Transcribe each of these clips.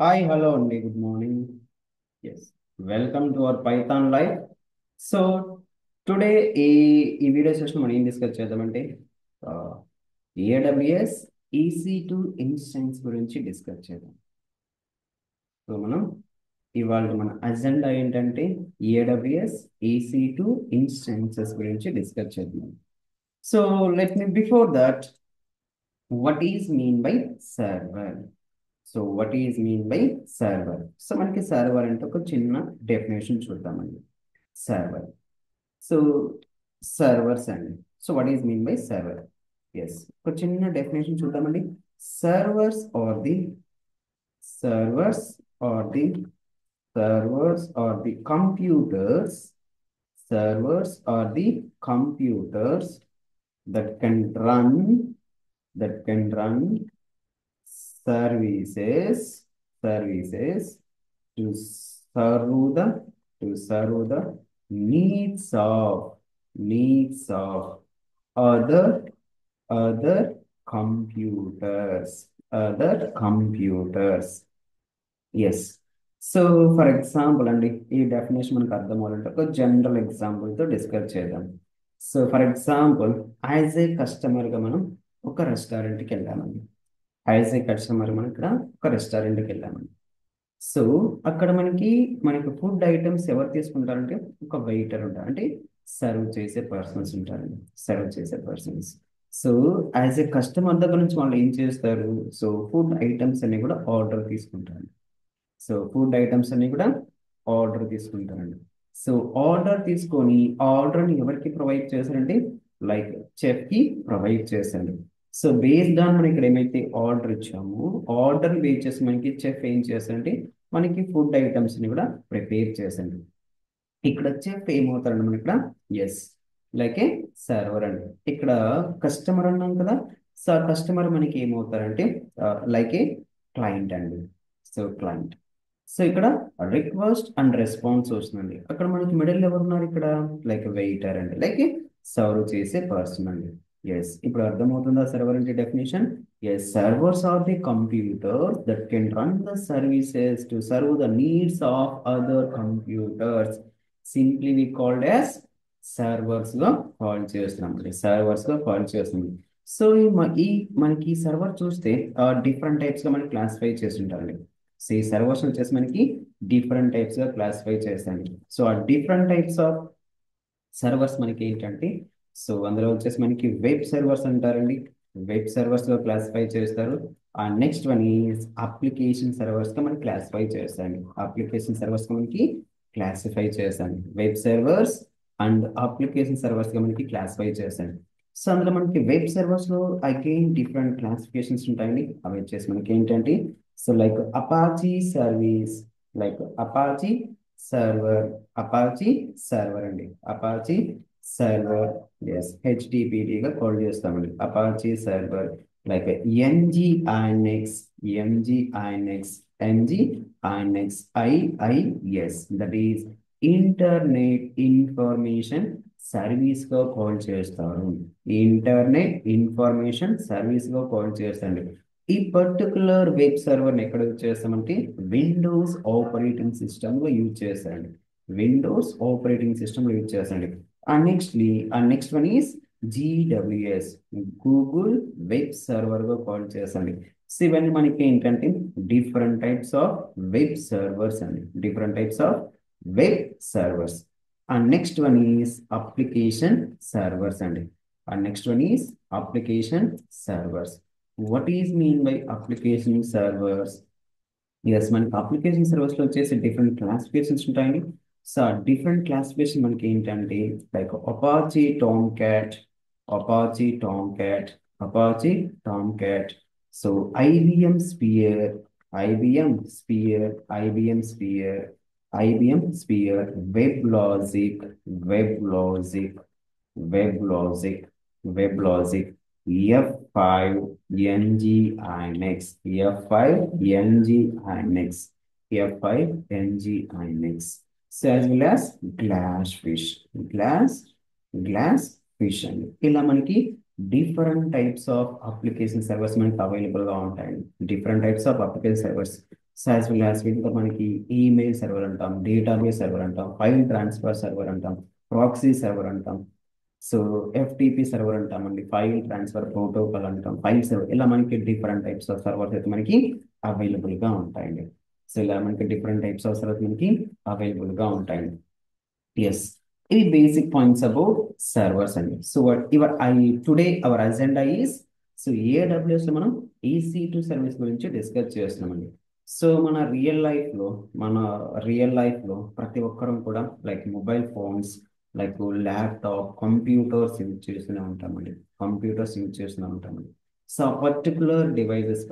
Hi, hello, అండి good morning. Yes welcome to our python live. So today ఈ video session మనం ఏం discuss చేద్దామంటే ఏడబ్ల్యూఎస్ EC2 ఇన్స్టెన్స్ గురించి డిస్కస్ చేద్దాం. సో ఇవాళ మన అజెండా ఏంటంటే ఏడబ్ల్యూఎస్ EC2 ఇన్స్టెన్సెస్ గురించి డిస్కస్ చేద్దాం. So let me before that what is mean by server. So what is mean by server? So మనకి సర్వర్ అంటే ఒక చిన్న డెఫినేషన్ చూద్దామండి. సర్వర్, సో సర్వర్స్ అండి. So what is mean by server? Yes, ఒక చిన్న డెఫినేషన్ చూద్దామండి. Servers are the servers are the servers are the computers servers are the computers that can run that can run services to serve the to serve the needs of other other computers. Yes. So for example అండి, ఈ definition మనకు అర్థం అవ్వాలంటే ఒక general ఎగ్జాంపుల్తో discuss చేద్దాం. So for example, as a కస్టమర్గా మనం ఒక రెస్టారెంట్కి వెళ్ళామండి. యాజ్ ఏ కస్టమర్ మనం ఇక్కడ ఒక రెస్టారెంట్కి వెళ్ళామండి. సో అక్కడ మనకి ఫుడ్ ఐటమ్స్ ఎవరు తీసుకుంటారంటే ఒక వెయిటర్ ఉంటారు, అంటే సర్వ్ చేసే పర్సన్స్ ఉంటారండి, సర్వ్ చేసే persons. So as a customer దగ్గర నుంచి వాళ్ళు ఏం చేస్తారు? సో ఫుడ్ ఐటమ్స్ అన్ని కూడా ఆర్డర్ తీసుకుంటారు. సో ఫుడ్ ఐటమ్స్ అన్ని కూడా ఆర్డర్ తీసుకుంటారండి. సో ఆర్డర్ తీసుకొని ఆర్డర్ని ఎవరికి ప్రొవైడ్ చేశారంటే లైక్ చెఫ్కి ప్రొవైడ్ చేశారు. సో బేస్డ్ ఆన్ మనం ఇక్కడ ఏమైతే ఆర్డర్ ఇచ్చామో ఆర్డర్ బేస్ చేసి మనకి చెఫ్ ఏం చేస్తారంటే మనకి ఫుడ్ ఐటమ్స్ని కూడా ప్రిపేర్ చేశారు. ఇక్కడ చెఫ్ ఏమవుతారండి మనకి ఇక్కడ? ఎస్, లైక్ ఏ సర్వర్ అండి. ఇక్కడ కస్టమర్ అన్నాం కదా. సో కస్టమర్ మనకి ఏమవుతారంటే లైక్ ఏ క్లయింట్ అండి. So client. సో ఇక్కడ రిక్వెస్ట్ అండ్ రెస్పాన్స్ వస్తుందండి. అక్కడ మనకి మిడిల్ ఎవరు ఉన్నారు? ఇక్కడ లైక్ వెయిటర్ అండి, లైక్ సర్వ్ చేసే పర్సన్ అండి. ఎస్, ఇప్పుడు అర్థమవుతుందా సర్వర్ అంటే definition? Yes, servers are the computers that can run the services to serve the needs of other computers. Simply we called as servers గా కాల్ చేస్తున్నాం అండి, servers గా కాల్ చేస్తున్నాం. సో మనకి సర్వర్ చూస్తే డిఫరెంట్ టైప్స్ గా మనకి క్లాసిఫై చేసి ఉంటారండి. సో ఈ సర్వర్స్ వచ్చేసి మనకి డిఫరెంట్ టైప్స్ గా క్లాసిఫై చేస్తాండి. సో ఆ డిఫరెంట్ టైప్స్ ఆఫ్ సర్వర్స్ మనకి ఏంటంటే, సో అందులో వచ్చేసి మనకి వెబ్ సర్వర్స్ అంటారండి, వెబ్ సర్వర్స్ గా క్లాసిఫై చేస్తారు. ఆ next one is application servers గా మనకి క్లాసిఫై చేస్తాండి, అప్లికేషన్ సర్వర్స్ గా మనకి క్లాసిఫై చేస్తాండి. Web servers and application servers గా మనకి క్లాసిఫై చేస్తాండి. సో అందులో మనకి వెబ్ సర్వర్స్ లో అగైన్ డిఫరెంట్ క్లాసిఫికేషన్స్ ఉంటాయండి. అవి వచ్చేసి మనకి ఏంటంటే, so like Apache service, like Apache server, Apache server అండి, అపాచీ సర్వర్. ఎస్, హెచ్టిపిడిగా కాల్ చేస్తామండి, Apache server. Like NGINX, NGINX, NGINX, IIS, that is internet information service గా కాల్ చేస్తారు. ఇంటర్నెట్ ఇన్ఫర్మేషన్ సర్వీస్ గా కాల్ చేస్తాండి. ఈ పర్టికులర్ వెబ్ సర్వర్ ఎక్కడ use చేస్తామంటే విండోస్ ఆపరేటింగ్ సిస్టమ్ లో యూజ్ చేస్తాండి, విండోస్ ఆపరేటింగ్ సిస్టమ్ లో యూజ్ చేస్తాండి. Next one is GWS, Google web server గా కాల్ చేస్తాండి. సో ఇవన్నీ మనకి ఏంటంటే different types of web servers అండి, different types of web servers. Next one is application servers అండి, next one is application servers. What is mean by application servers? Yes, మనకి application servers లో వచ్చేసి different classifications ఉంటాయండి. So ఆ different classification మనకి ఏంటంటే like Apache Tomcat, Apache Tomcat, Apache Tomcat. So IBM sphere, IBM sphere, IBM sphere, IBM sphere, WebLogic, WebLogic, WebLogic, WebLogic, F5 NGINX, F5 NGINX, F5 NGINX. So as well as glassfish, glassfish అండి. ఇలా మనకి different types of application servers మనకి available గా ఉంటాయండి, different types of application servers. So as well as ఇంకా మనకి email server అంటాం, database server అంటాం, ఫైల్ ట్రాన్స్ఫర్ సర్వర్ అంటాం, ప్రాక్సీ సర్వర్ అంటాం, సో ఎఫ్టిపి సర్వర్ అంటామండి, ఫైల్ ట్రాన్స్ఫర్ ప్రోటోకాల్ అంటాం, ఫైల్ సర్వర్. ఇలా మనకి డిఫరెంట్ టైప్స్ ఆఫ్ సర్వర్స్ అయితే మనకి అవైలబుల్గా ఉంటాయండి. సో ఇలా మనకి డిఫరెంట్ టైప్స్ ఆఫ్ సర్వర్స్ మనకి అవైలబుల్గా ఉంటాయండి. ఎస్, ఇవి బేసిక్ పాయింట్స్ అబౌట్ సర్వర్స్ అండి. So your I today our agenda is, so AWS లో మనం EC2 సర్వీస్ గురించి డిస్కస్ చేస్తున్నామండి. సో మన రియల్ లైఫ్లో ప్రతి ఒక్కరం కూడా like mobile phones, like laptop, computers use చేస్తూనే ఉంటామండి. కంప్యూటర్స్ యూజ్ చేస్తూనే ఉంటామండి. సో ఆ పర్టికులర్ డివైస్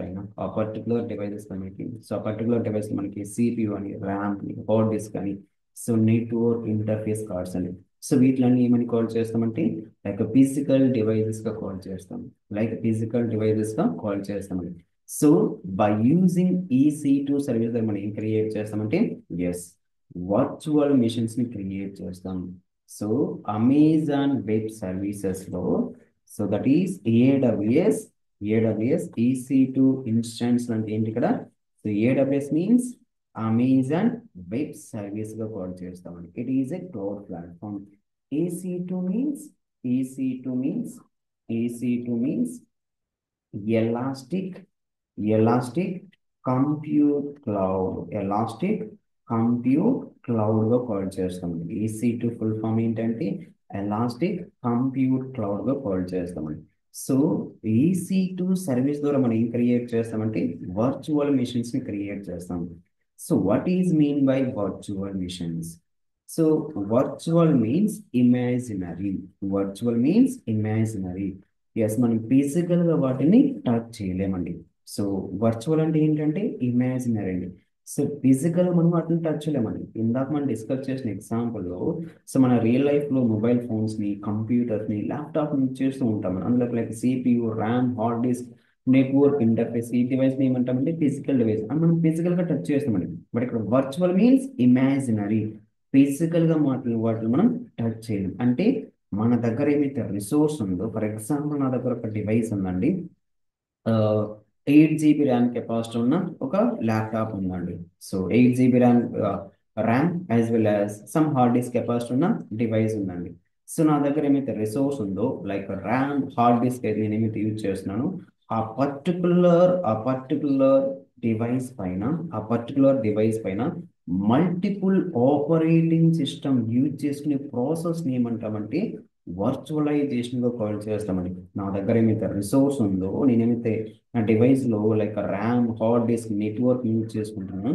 మనకి CPU అని, ర్యామ్ అని, హార్డ్ డిస్క్ అని, సో నెట్వర్క్ ఇంటర్ఫేస్ కార్డ్స్ అని, సో వీటిలన్నీ ఏమని కాల్ చేస్తామంటే లైక్ ఫిజికల్ డివైజెస్ గా కాల్ చేస్తాం. So by using EC2 service మనం ఏం క్రియేట్ చేస్తామంటే, ఎస్, వర్చువల్ మిషన్స్ ని క్రియేట్ చేస్తాం. సో అమెజాన్ వెబ్ సర్వీసెస్ లో, so that is AWS EC2 instance అంటే ఏంటి ఇక్కడ? So AWS means Amazon web service గా కాల్ చేస్తామండి. It is a cloud platform. EC2 means EC2 means EC2 means elastic elastic compute cloud గా call చేస్తామండి. EC2 full form ఏంటంటే elastic compute cloud గా call చేస్తామండి. సో EC2 సర్వీస్ ద్వారా మనం ఏం క్రియేట్ చేస్తామంటే వర్చువల్ మిషన్స్ ని క్రియేట్ చేస్తాం. So what is mean by virtual machines? So virtual means imaginary. Yes, మనం ఫిజికల్ గా వాటిని టచ్ చేయలేమండి. సో వర్చువల్ అంటే ఏంటంటే ఇమాజినరీ అండి. సో ఫిజికల్ మనం వాటిని టచ్ చేయలేమండి. ఇందాక మనం డిస్కస్ చేసిన ఎగ్జాంపుల్లో, సో మన రియల్ లైఫ్ లో మొబైల్ ఫోన్స్ ని, కంప్యూటర్స్ ని, ల్యాప్టాప్ ని చేస్తూ ఉంటాం. అందులో like CPU, RAM, hard disk, network interface, ఈ డివైస్ ని ఏమంటామంటే ఫిజికల్ డివైస్ అని మనం ఫిజికల్ గా టచ్ చేస్తామండి. బట్ ఇక్కడ వర్చువల్ మీన్స్ ఇమాజినరీ. ఫిజికల్ గా వాటిని మనం టచ్ చేయలేం. అంటే మన దగ్గర ఏమైతే రిసోర్స్ ఉందో, ఫర్ ఎగ్జాంపుల్ నా దగ్గర ఒక డివైస్ ఉందండి, 8 GB ర్యామ్ కెపాసిటీ ఉన్న ఒక ల్యాప్టాప్ ఉందండి. So 8 GB RAM as well as some hard disk capacity ఉన్న డివైస్ ఉందండి. సో నా దగ్గర ఏమైతే రిసోర్స్ ఉందో లైక్ ర్యామ్, హార్డ్ డిస్క్ అయితే నేను ఏమైతే యూజ్ చేస్తున్నాను, ఆ పర్టికులర్ డివైస్ పైన మల్టిపుల్ ఆపరేటింగ్ సిస్టమ్ యూజ్ చేసుకునే ప్రాసెస్ని ఏమంటామంటే వర్చువలైజేషన్ గా కాల్ చేస్తామండి. నా దగ్గర ఏమైతే రిసోర్స్ ఉందో, నేనేమైతే నా డివైస్ లో like RAM, hard disk, network use చేసుకుంటున్నాను,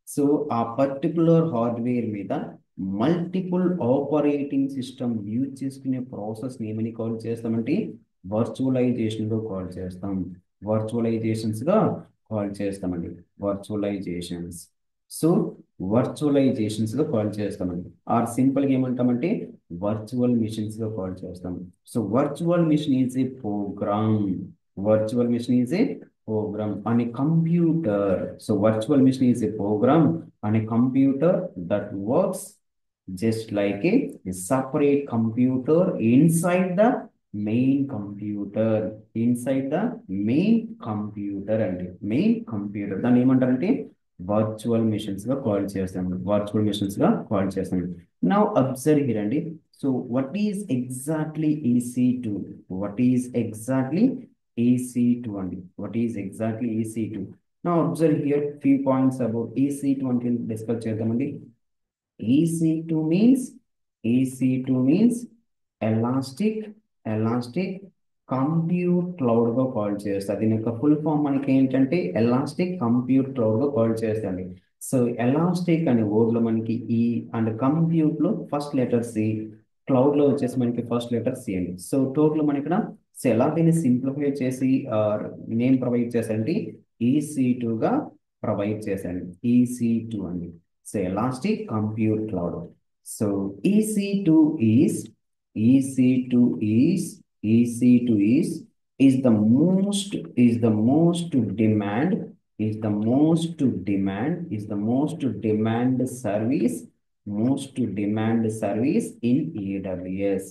సో ఆ పర్టికులర్ హార్డ్వేర్ మీద మల్టిపుల్ ఆపరేటింగ్ సిస్టమ్ యూజ్ చేసుకునే ప్రాసెస్ ఏమని కాల్ చేస్తామంటే వర్చువలైజేషన్ గా కాల్ చేస్తాం. వర్చువలైజేషన్స్ గా కాల్ చేస్తామండి. వర్చువలైజేషన్స్. సో వర్చువలైజేషన్స్ గా కాల్ చేస్తామండి. ఆర్ సింపుల్ గా ఏమంటామంటే వర్చువల్ మిషన్స్ గా కాల్ చేస్తాం. So virtual machine is a program. Virtual machine is a program on a computer. So virtual machine is a program on a computer that works just like a separate computer inside the main computer. అండి main computer దాన్ని ఏమంటారంటే virtual machines గా call చేస్తాం. Now observe here అండి. So what is exactly EC2? What is exactly EC2 అండి. What is exactly EC2? Now observe here few points about EC2 అంటే discuss చేద్దామండి. EC2 means elastic compute cloud గా call చేస్తారు. దీని యొక్క full form మనకి ఏంటంటే ఎలాస్టిక్ కంప్యూట్ క్లౌడ్ గా కాల్ చేస్తుంది. సో ఎలాస్టిక్ అనే వర్డ్ లో మనకి ఈ అండ్ కంప్యూట్ లో ఫస్ట్ లెటర్ C, క్లౌడ్ లో వచ్చేసి మనకి ఫస్ట్ లెటర్ C అండి. సో టోటల్ మన ఇక్కడ సో ఎలా దీన్ని సింప్లిఫై చేసి నేమ్ ప్రొవైడ్ చేశారంటే EC2 గా ప్రొవైడ్ చేశాను. EC2 అండి. So elastic compute cloud. So EC2 is EC2 is EC2 is the most is the most demand is the most demand is the most demand service in AWS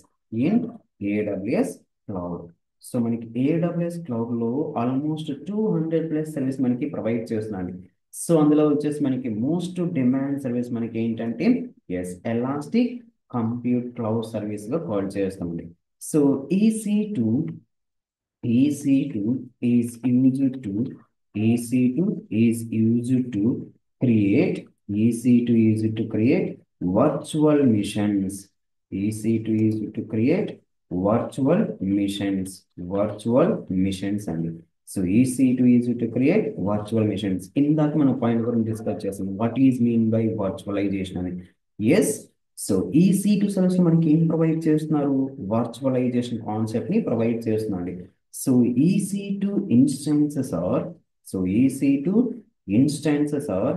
cloud. So మనకి AWS cloud లో almost 200+ service మనకి provide చేస్తున్నాండి. So అందులో వచ్చేసి మనకి most demand service మనకి ఏంటంటే yes elastic compute cloud service గా కాల్ చేస్తామండి. So EC2 EC2 is used to EC2 is used to create EC2 is used to create virtual missions. EC2 is used to create virtual missions and so EC2 is used to create virtual missions. ఇందాక మనం point గురించి discuss చేసాం what is mean by virtualization అని. Yes, so EC2 service మనకి ఏం provide చేస్తున్నారు, virtualization concept ని provide చేస్తున్నాండి. So EC2 instances are so EC2 instances are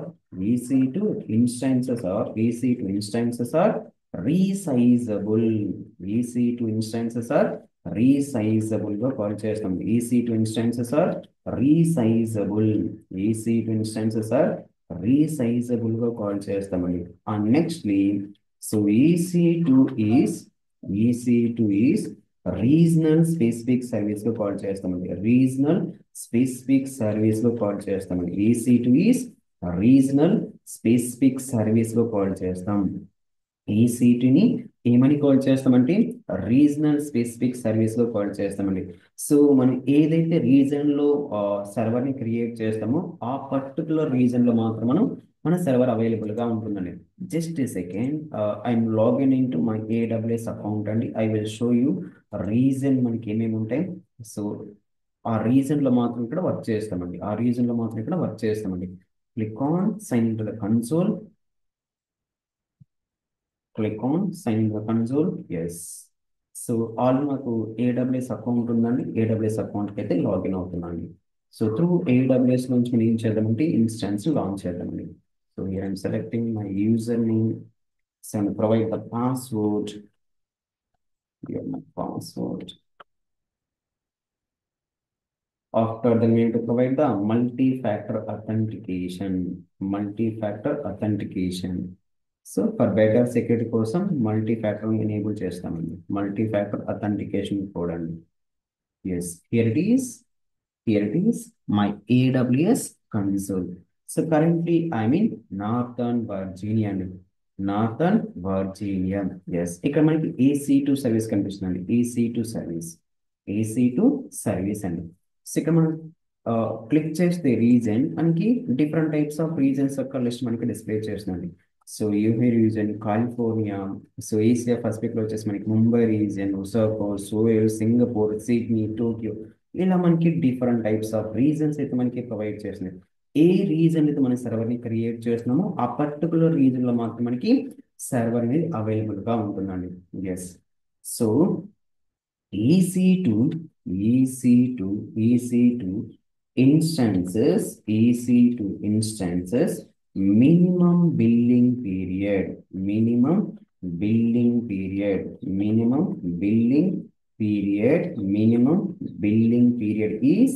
EC2 instances are EC2 instances are resizable. EC2 instances are resizable గా call చేస్తాం. EC2 instances are resizable. EC2 instances are resizable గా call చేస్తామండి. And nextly, so EC2 is regional specific service గా call చేస్తామండి. Regional specific service గా call చేస్తామండి. EC2 is regional specific service గా call చేస్తాం. EC2ని ఏమని కాల్ చేస్తామంటే రీజనల్ స్పెసిఫిక్ సర్వీస్ గా కాల్ చేస్తామండి. సో మనం ఏదైతే రీజన్ లో సర్వర్ ని క్రియేట్ చేస్తామో ఆ పర్టికులర్ రీజన్ లో మాత్రం మన సర్వర్ అవైలబుల్ గా ఉంటుందండి. Just a second, I'm login in to my AWS account అండి. I will show you region మనకి ఏమేమి ఉంటాయి. సో ఆ రీజన్ లో మాత్రం ఇక్కడ వర్క్ చేస్తామండి. Click on sign in to the console. Click on sign in the console. Yes. So all నాకు AWS అకౌంట్ ఉందండి. AWS అకౌంట్కి అయితే లాగిన్ అవుతున్నాండి. సో త్రూ AWS నుంచి మనం ఏం చేద్దామంటే ఇన్స్టెన్స్ లాంచ్ చేద్దామండి. So here I'm selecting my user name. So provide the password. Here my password. After that, we need to provide the multi-factor authentication. So for better security కోసం multi-factor enable చేస్తామండి. multi-factor authentication code అండి. Yes, here it is my AWS console. So currently I'm in Northern Virginia అండి. Yes, ఇక్కడ మనకి EC2 service కనిపిస్తుందండి. EC2 service అండి. So ఇక్కడ మనం క్లిక్ చేస్తే రీజన్ మనకి డిఫరెంట్ టైప్స్ ఆఫ్ రీజన్స్ యొక్క లిస్ట్ మనకి డిస్ప్లే చేస్తుందండి. సో యూహీ region, California, so Asia Pacific లో వచ్చేసి మనకి Mumbai region, Osaka, Seoul, Singapore, Sydney, Tokyo, ఇలా మనకి డిఫరెంట్ టైప్స్ ఆఫ్ రీజన్స్ అయితే మనకి ప్రొవైడ్ చేస్తుంది. ఏ రీజన్ అయితే మన సర్వర్ ని క్రియేట్ చేస్తున్నామో ఆ పర్టికులర్ రీజన్ లో మాత్రం మనకి సర్వర్ అనేది అవైలబుల్ గా ఉంటుందండి. Yes, so EC2 instances minimum billing period is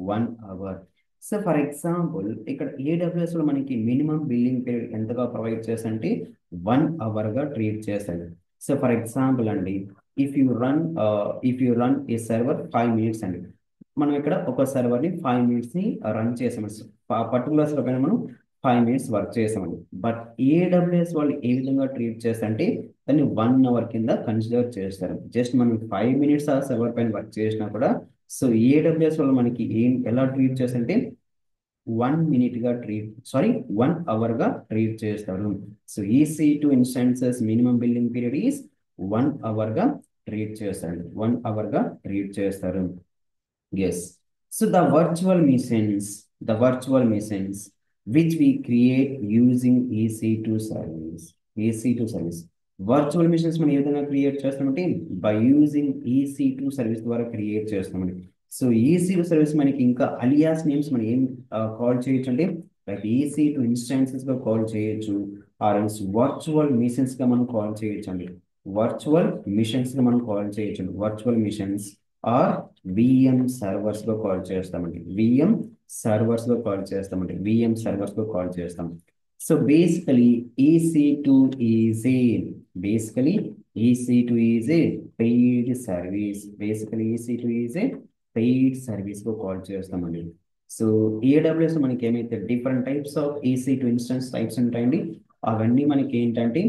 1 hour. సో ఫర్ ఎగ్జాంపుల్ ఇక్కడ AWS లో మనకి మినిమం బిల్లింగ్ పీరియడ్ ఎంతగా ప్రొవైడ్ చేస్తంటే 1 అవర్ గా ట్రీట్ చేస్తాడు. సో ఫర్ ఎగ్జాంపుల్ అండి, if you run a server 5 minutes అండి, మనం ఇక్కడ ఒక సర్వర్ని 5 minutes ని రన్ చేసామండి. పర్టికులర్ సర్వర్ పైన మనం 5 minutes వర్క్ చేసామండి. బట్ AWS వాళ్ళు ఏ విధంగా ట్రీట్ చేస్తారంటే దాన్ని 1 hour కింద కన్సిడర్ చేస్తారు. జస్ట్ మనం 5 minutes ఆ సర్వర్ పైన వర్క్ చేసినా కూడా సో AWS వాళ్ళు మనకి ఎలా ట్రీట్ చేస్తారంటే 1 hour గా ట్రీట్ చేస్తారు. So EC2 instances minimum billing period is 1 hour గా ట్రీట్ చేస్తారు. Yes. So the virtual missions which we create using EC2 service. Virtual machines మనం ఏ విధంగా క్రియేట్ చేస్తామంటే బై యూజింగ్ EC2 సర్వీస్ ద్వారా క్రియేట్ చేస్తామండి. సో EC2 సర్వీస్ మనకి ఇంకా అలియాస్ నేమ్స్ మనం ఏం కాల్ చేయొచ్చు అంటే లైక్ EC2 ఇన్స్టాన్సెస్ గా కాల్ చేయొచ్చు, ఆర్ ఎల్స్ వర్చువల్ మిషన్స్ గా మనం కాల్ చేయొచ్చు అండి. Virtual machines or VM servers గా కాల్ చేస్తామండి. VM సర్వర్స్ గా కాల్ చేస్తాం. So basically EC2 is a paid service. Paid సర్వీస్గా కాల్ చేస్తామండి. సో ఏడబ్ల్యూఎస్ మనకి ఏమైతే different types of EC2 instance types ఉంటాయండి, అవన్నీ మనకి ఏంటంటే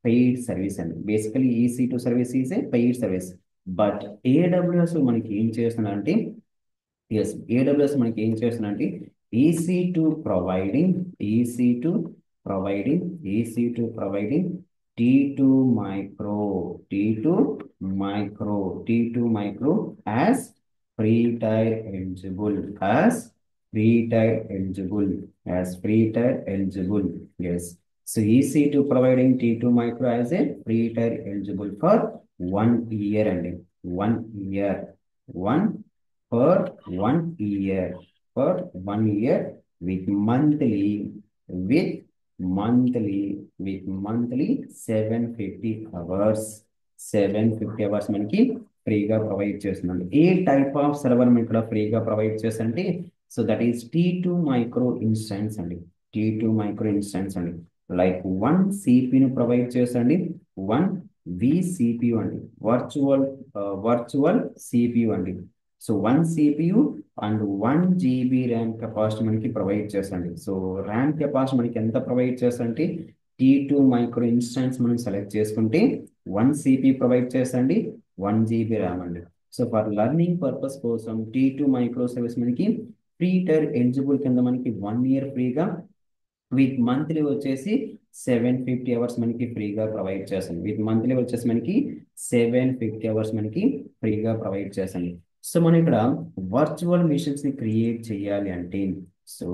పెయిడ్ సర్వీస్ అండి. Basically EC2 service is a paid service. But AWS మనకి ఏం చేస్తున్నారంటే, ఎస్ ఏడబ్ల్యూఎస్ మనకి ఏం చేస్తున్నారంటే EC2 providing EC2 providing EC2 providing T2 micro T2 micro T2 micro as free tier eligible as free tier eligible as free tier eligible. Yes, so EC2 providing T2 micro as a free tier eligible for 1 year and 1 year, one for 1 year, for 1 year with with monthly 750 hours, 750 hours మనకి ఫ్రీగా provide చేస్తున్నాను. ఏ type of server మనం ఇక్కడ ఫ్రీగా provide చేస్తారంటే, so that is T2 micro instance అండి. T2 micro instance అండి. Like 1 సిపిను provide చేసండి, 1 VCPU అండి, వర్చువల్ CPU అండి. So 1 CPU and 1 GB RAM capacity మనకి ప్రొవైడ్ చేసండి. సో ర్యామ్ కెపాసిటీ మనకి ఎంత ప్రొవైడ్ చేసండి, T2 మైక్రో ఇన్స్టెన్స్ మనం సెలెక్ట్ చేసుకుంటే 1 CPU ప్రొవైడ్ చేసండి, 1 GB ర్యామ్ అండి. సో ఫర్ లర్నింగ్ పర్పస్ కోసం T2 మైక్రో సర్వీస్ మనకి ఫ్రీ టైర్ ఎలిజిబుల్ కింద మనకి 1 year ఫ్రీగా విత్ మంత్లీ వచ్చేసి 750 అవర్స్ మనకి ఫ్రీగా ప్రొవైడ్ చేస్తుంది. విత్ మంత్లీ వచ్చేసి మనకి 750 అవర్స్ మనకి ఫ్రీగా ప్రొవైడ్ చేస్తుంది. సో మనం ఇక్కడ వర్చువల్ మిషన్స్ ని క్రియేట్ చేయాలి అంటే, సో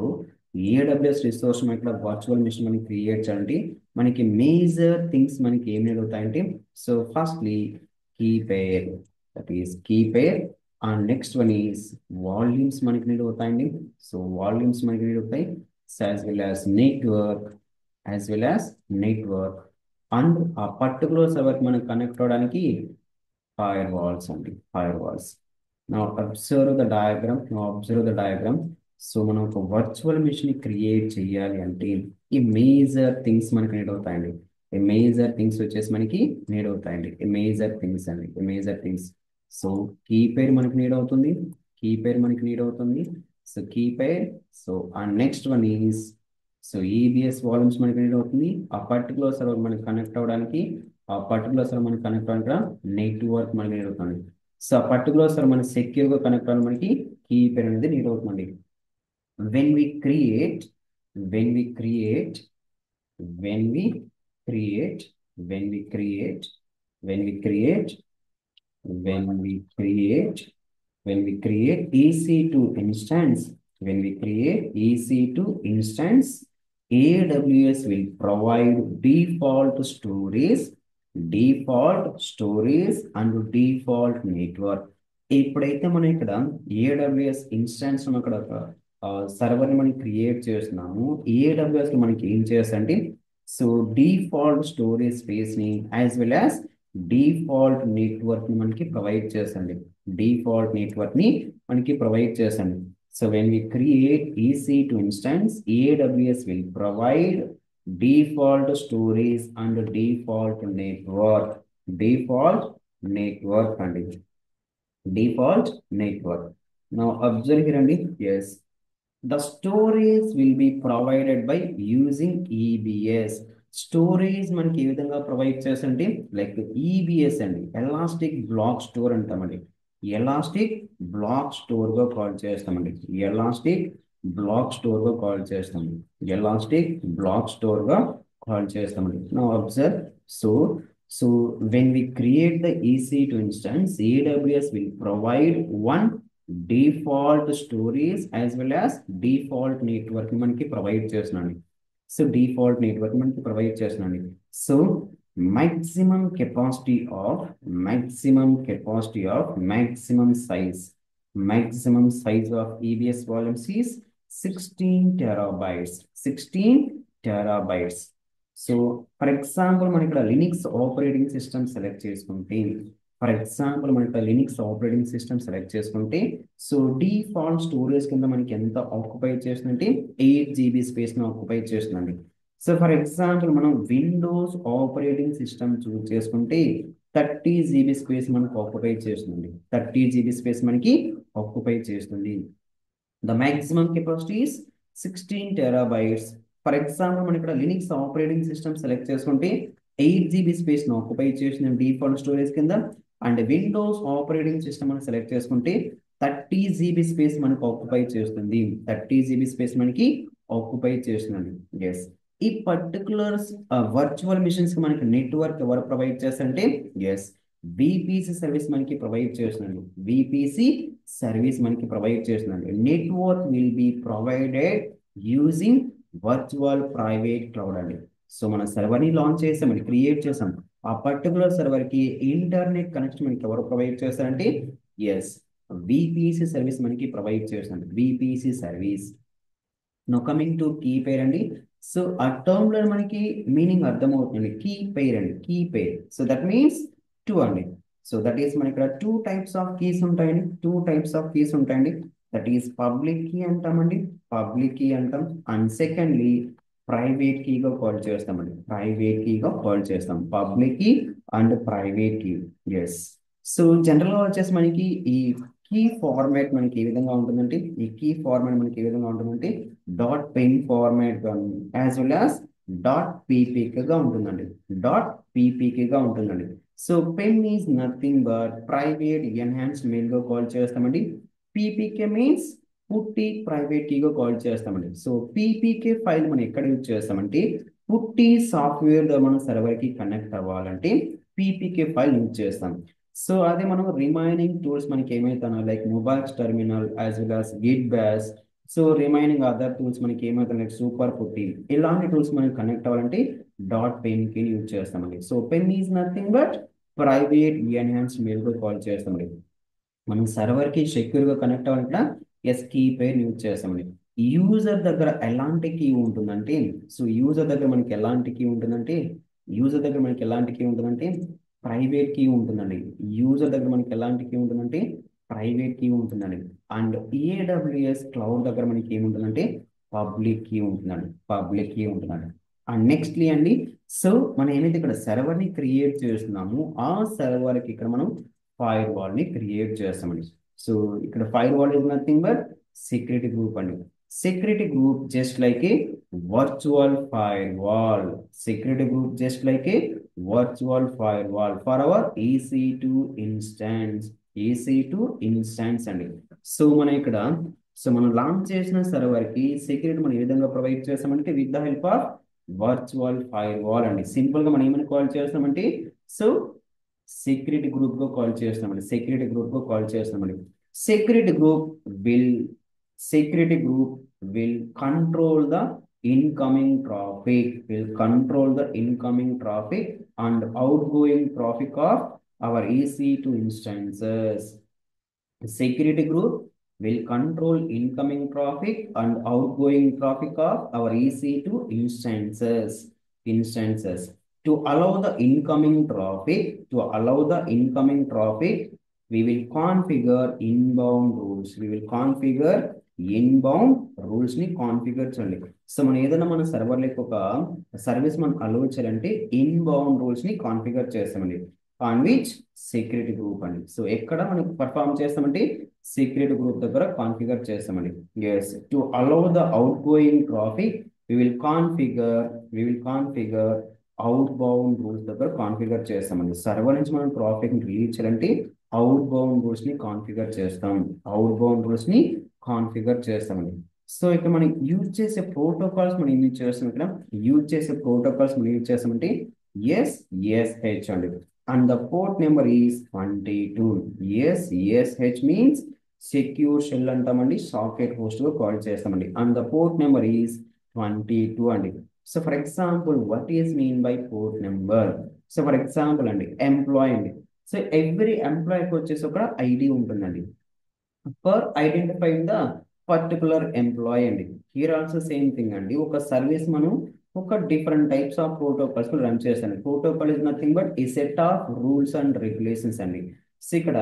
ఏడబ్ల్యూఎస్ రిసోర్స్ మనం ఇక్కడ వర్చువల్ మిషన్ మనకి క్రియేట్ చేయాలంటే మనకి మేజర్ థింగ్స్ మనకి ఏం నీడ్ అవుతాయంటే, so firstly key pair, that is key pair. And next one is volumes మనకి నీడ్ అవుతాయండి. సో వాల్యూమ్స్ మనకి నీడ్ అవుతాయి, as well as network and ఆ పర్టికులర్ సర్వర్కి మనం కనెక్ట్ అవడానికి ఫైర్ వాల్స్ అండి, firewalls. Now observe the diagram. So మనం ఒక వర్చువల్ మిషన్ క్రియేట్ చేయాలి అంటే ఈ మేజర్ థింగ్స్ మనకి నీడ్ అవుతాయండి. ఈ మేజర్ థింగ్స్ వచ్చేసి మనకి నీడ్ అవుతాయండి. ఈ మేజర్ థింగ్స్ అండి, ఈ major things. So key pair మనకి నీడ్ అవుతుంది, కీ పేర్ మనకి నీడ్ అవుతుంది. So key pair. So and next one is, so EBS volumes మనకి నీడ్ అవుతుంది. ఆ పర్టికులర్ సర్వర్ మనకి కనెక్ట్ అవ్వడానికి, నెట్వర్క్ మనకి నీడ్ అవుతుంది. సో ఆ పర్టికులర్ సర్వర్ మనకి సెక్యూర్గా కనెక్ట్ అవ్వడానికి మనకి కీ పేర్ అనేది నీడ్ అవుతుంది. when we create when we create when we create when we create when we create when we create when we create EC2 instance, when we create EC2 instance, AWS will provide default storage and default network. ఎప్పుడైతే మనం ఇక్కడ AWS instance అక్కడ సర్వర్ని మనం create చేస్తున్నాము, AWS లో మనకి ఏం చేస్తారంటే, సో డిఫాల్ట్ స్టోరేజ్ స్పేస్ని యాజ్ వెల్ యాజ్ డిఫాల్ట్ నెట్వర్క్ని మనకి ప్రొవైడ్ చేస్తుంది. డిఫాల్ట్ నెట్వర్క్ని మనకి ప్రొవైడ్ చేస్తుంది. So when we create EC2 instance, AWS will provide default storage and default network. Default network and default network. Now observe here and yes, the storage will be provided by using EBS. Storage మనకి ఏ విధంగా provide చేస్తుంటే like EBS అండి, elastic black store అంటామండి. Elastic black స్టోర్గా call చేస్తామండి. Elastic black స్టోర్గా call చేస్తాము. Elastic black స్టోర్గా call చేస్తామండి. Now observe. So when we create the EC2 instance, AWS will provide one default storage as well as default network మనకి provide చేస్తున్నాను. So default network మనకి provide చేస్తున్నాను. So maximum capacity of maximum size of EBS volumes is 16 terabytes. 16 terabytes. So for example మనం ఇక్కడ Linux operating system select చేసుకుంటే so default storage కింద మనకి ఎంత ఆక్యుపై చేస్తుందంటే 8 GB స్పేస్ని ఆక్యుపై చేస్తుందండి. సో ఫర్ ఎగ్జాంపుల్ మనం విండోస్ ఆపరేటింగ్ సిస్టమ్ చూస్ చేసుకుంటే 30 GB స్పేస్ మనకు ఆక్యుపై చేస్తుంది. 30 GB స్పేస్ మనకి ఆక్యుపై చేస్తుంది. The maximum capacity is 16 TB. For example మనం ఇక్కడ లినిక్స్ ఆపరేటింగ్ సిస్టమ్ సెలెక్ట్ చేసుకుంటే 8 GB స్పేస్ను ఆక్యుపై చేసిన డిఫాల్ట్ స్టోరేజ్ కింద, అండ్ విండోస్ ఆపరేటింగ్ సిస్టమ్ అని సెలెక్ట్ చేసుకుంటే 30 GB స్పేస్ మనకు ఆక్యుపై చేస్తుంది. 30 GB స్పేస్ మనకి ఆక్యుపై చేస్తుంది. ఎస్, ఈ పర్టికులర్ వర్చువల్ మిషన్స్ కి మనకి నెట్వర్క్ ఎవరు ప్రొవైడ్ చేస్తారంటే ఎస్ విపిసి సర్వీస్ మనకి ప్రొవైడ్ చేస్తున్నాడు. విపిసి సర్వీస్ మనకి ప్రొవైడ్ చేస్తున్నాడు. Network will be provided using virtual private cloud అండి. సో మన సర్వర్ని లాంచ్ చేసామండి, క్రియేట్ చేసాం. ఆ పర్టికులర్ సర్వర్ కి ఇంటర్నెట్ కనెక్షన్ మనకి ఎవరు ప్రొవైడ్ చేస్తారంటే ఎస్ విపిసి సర్వీస్ మనకి ప్రొవైడ్ చేస్తున్నాడు. VPC service. No coming to key pair అండి. సో ఆ టర్మ్ లో మనకి మీనింగ్ అర్థమవుతుంది. కీ పేర్ అండి, key pair. So that means two అండి. సో దట్ ఈస్ మన ఇక్కడ 2 టైప్స్ ఆఫ్ కీస్ ఉంటాయండి. 2 టైప్స్ ఆఫ్ కీస్ ఉంటాయండి. దట్ ఈస్ పబ్లిక్ కీ అంటామండి, పబ్లిక్ కీ అంటాం. అండ్ సెకండ్లీ ప్రైవేట్ కీగా కాల్ చేస్తామండి, ప్రైవేట్ కీగా కాల్ చేస్తాం. Public key and private key. Yes. So general గా వచ్చేసి మనకి ఈ కీ ఫార్మాట్ మనకి ఏ విధంగా ఉంటుందంటే, ఈ కీ ఫార్మాట్ మనకి ఏ విధంగా ఉంటుందంటే dot PEM format as well as dot పీపీకేగా ఉంటుందండి, డాట్ పీపీకేగా ఉంటుందండి. So PEM is nothing but private enhanced mail గా కాల్ చేస్తామండి. పీపీకే మీన్స్ పుట్టి ప్రైవేట్ కీగా కాల్ చేస్తామండి. సో పీపీకే ఫైల్ మనం ఎక్కడ యూజ్ చేస్తామంటే పుట్టి సాఫ్ట్వేర్ ద్వారా మనం సర్వర్ కి కనెక్ట్ అవ్వాలంటే పీపీకే ఫైల్ యూజ్ చేస్తాం. సో అదే మనం రిమైనింగ్ టూల్స్ మనకి ఏమైతున్నాయి like mobiles terminal as well as Git Bash, so remaining other tools మనకి ఏమవుతుంది లైక్ సూపర్ పుట్టి, ఇలాంటి టూల్స్ మనకి కనెక్ట్ అవ్వాలంటే డాట్ పెన్ కి యూజ్ చేస్తామండి. So PEM is nothing but private enhanced mail గా కాల్ చేస్తామండి. మనం సర్వర్ కి సెక్యూర్ గా కనెక్ట్ అవ్వాలంటే ఎస్ కీ పేర్ యూజ్ చేస్తామండి. యూజర్ దగ్గర ఎలాంటి కీ ఉంటుందంటే, సో యూజర్ దగ్గర మనకి ఎలాంటి కీ ఉంటుందంటే, యూజర్ దగ్గర మనకి ఎలాంటి కీ ఉంటుందంటే ప్రైవేట్ కీ ఉంటుందండి. యూజర్ దగ్గర మనకి ఎలాంటి కీ ఉంటుందంటే ప్రైవేట్ కీ ఉంటుందండి. అండ్ ఏడబ్ల్యూఎస్ క్లౌడ్ దగ్గర మనకి ఏముంటుందంటే పబ్లిక్ కీ ఉంటుందండి, పబ్లిక్ కీ ఉంటుందండి. అండ్ నెక్స్ట్లీ అండి, సో మనం ఏమైతే ఇక్కడ సర్వర్ ని క్రియేట్ చేస్తున్నామో ఆ సర్వర్ కి ఇక్కడ మనం ఫైర్ వాల్ ని క్రియేట్ చేస్తామండి. సో ఇక్కడ firewall is nothing but security group అండి. Security group just like a virtual firewall, security group just like a virtual firewall for our EC2 instance, EC2 instance అండి. So మనం ఇక్కడ మనం launch చేసిన server కి security మనం ఏ విధంగా ప్రొవైడ్ చేస్తామంటే with the help of virtual fire wall అండి. సింపుల్ గా మనం ఏమని కాల్ చేస్తామంటే సో సెక్యూరిటీ గ్రూప్ గా కాల్ చేస్తామండి, సెక్యూరిటీ గ్రూప్ గా కాల్ చేస్తామండి. Security group will security group will control the incoming traffic, will control the incoming traffic and outgoing traffic of our EC2 instances. Security group will control incoming traffic and outgoing traffic of our EC2 instances. To allow the incoming traffic, we will configure inbound rules. We will configure inbound rules ని configure చేయండి. So మనం ఏదైనా మన server like ఒక service మనం allow చేయాలంటే inbound rules ని configure చేస్తామండి ఆన్ విచ్ సెక్యూరిటీ గ్రూప్ అండి. సో ఎక్కడ మనం పర్ఫామ్ చేస్తామంటే సెక్యూరిటీ గ్రూప్ దగ్గర కాన్ఫిగర్ చేస్తామండి. Yes, to allow the outgoing traffic we will configure outbound rules దగ్గర కాన్ఫిగర్ చేస్తామండి. సర్వర్ నుంచి మనం ట్రాఫిక్ ని రిలీజ్ చేయాలంటే అవుట్ బౌండ్ రూల్స్ ని కాన్ఫిగర్ చేస్తాం, అవుట్ బౌండ్ రూల్స్ ని కాన్ఫిగర్ చేస్తామండి. సో ఇక్కడ మనం యూజ్ చేసే ప్రోటోకాల్స్ మనం యూజ్ చేస్తాం, ఇక్కడ యూజ్ చేసే ప్రోటోకాల్స్ మనం యూజ్ చేస్తామంటే SSH అండి. And the port number is 22. SSH means secure shell అంటామండి, సాకెట్ హోస్ట్ గా కాల్ చేస్తామండి. And the port number is 22 అండి. So for example what is mean by port number? So for example అండి employee అండి. So every ఎంప్లాయ్కి వచ్చేసి ఒక ID ఉంటుందండి for identifying the particular employee అండి. హియర్ ఆల్సో సేమ్ థింగ్ అండి. ఒక సర్వీస్ మనం ఒక different types of protocols run చేస్తాను. ప్రోటోకాల్ ఇస్ నథింగ్ బట్ ఈ set of rules and regulations అండి. సో ఇక్కడ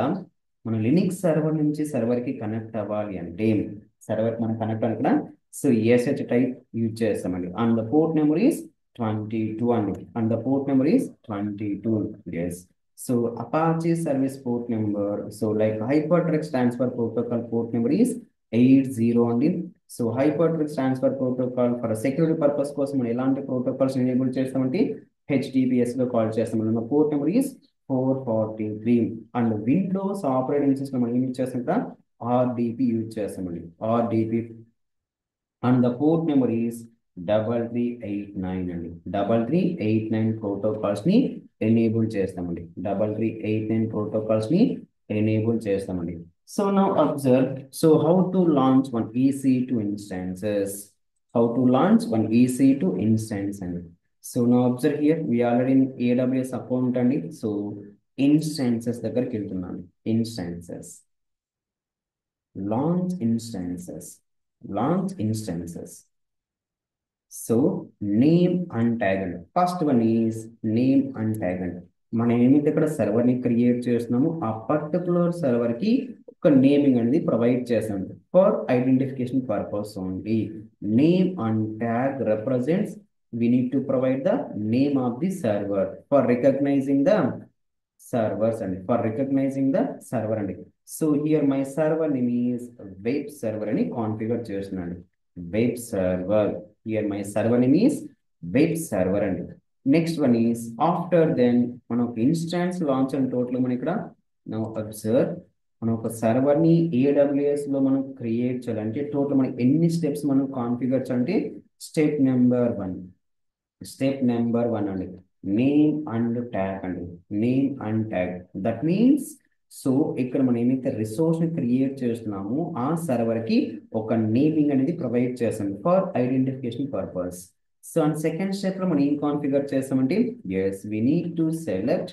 మన లినిక్స్ సర్వర్ నుంచి సర్వర్ కి కనెక్ట్ అవ్వాలి అంటే సర్వర్ మనం కనెక్ట్ అక్కడ సో SSH టైప్ యూజ్ చేస్తామండి. And the port number is 22 అండి. And the port number is 22. Yes, So Apache service port number. So like Hypertext Transfer Protocol port number is 80 only. So Hypertext Transfer Protocol for a security purpose కోసం మనం ఎలాంటి protocols enable చేస్తామంటే HTTPS లో call చేస్తాం. మన port number is 443 and Windows operating system మనం ఏం use చేస్తాం ఇక్కడ RDP యూజ్ చేస్తామండి. RDP and the port number is 3389 అండి. 3389 protocols ని ఎనేబుల్ చేస్తామండి. 3389 protocols ని ఎనేబుల్ చేస్తామండి. So now observe, so how to launch one EC2 instances. How to launch one EC2 instance అండి. So now observe here, we already in AWS account అండి. So instances దగ్గరికి వెళ్తున్నాను. Instances. Launch instances. Launch instances. So name and tag అండి. First one is name and tag అండి. మనం ఏమైతే ఇక్కడ సర్వర్ని create చేస్తున్నామో ఆ పర్టికులర్ సర్వర్కి ఒక నేమింగ్ అనేది ప్రొవైడ్ చేస్తాం for identification purpose only. Name and tag represents we need to provide the name of the server for recognizing the servers and for recognizing the server and so here my server name is web server అని configure చేస్తున్నాను. web server, here my server name is web server and next one is after then మనం ఒక instance launch అని total మనం ఇక్కడ now observe మనం ఒక server ని AWS లో మనం క్రియేట్ చేయాలంటే టోటల్ మనకి ఎన్ని స్టెప్స్ మనం కాన్ఫిగర్ చేయాలంటే స్టెప్ నెంబర్ 1. స్టెప్ నెంబర్ 1 అండి నేమ్ అండ్ ట్యాగ్ అండి. Name and tag that means so ఇక్కడ మనం ఏమైతే రిసోర్స్ ని క్రియేట్ చేస్తున్నామో ఆ సర్వర్ కి ఒక నేమింగ్ అనేది ప్రొవైడ్ చేస్తాం for identification purpose. So and second step లో మనం ఏం కాన్ఫిగర్ చేస్తామంటే yes we need to select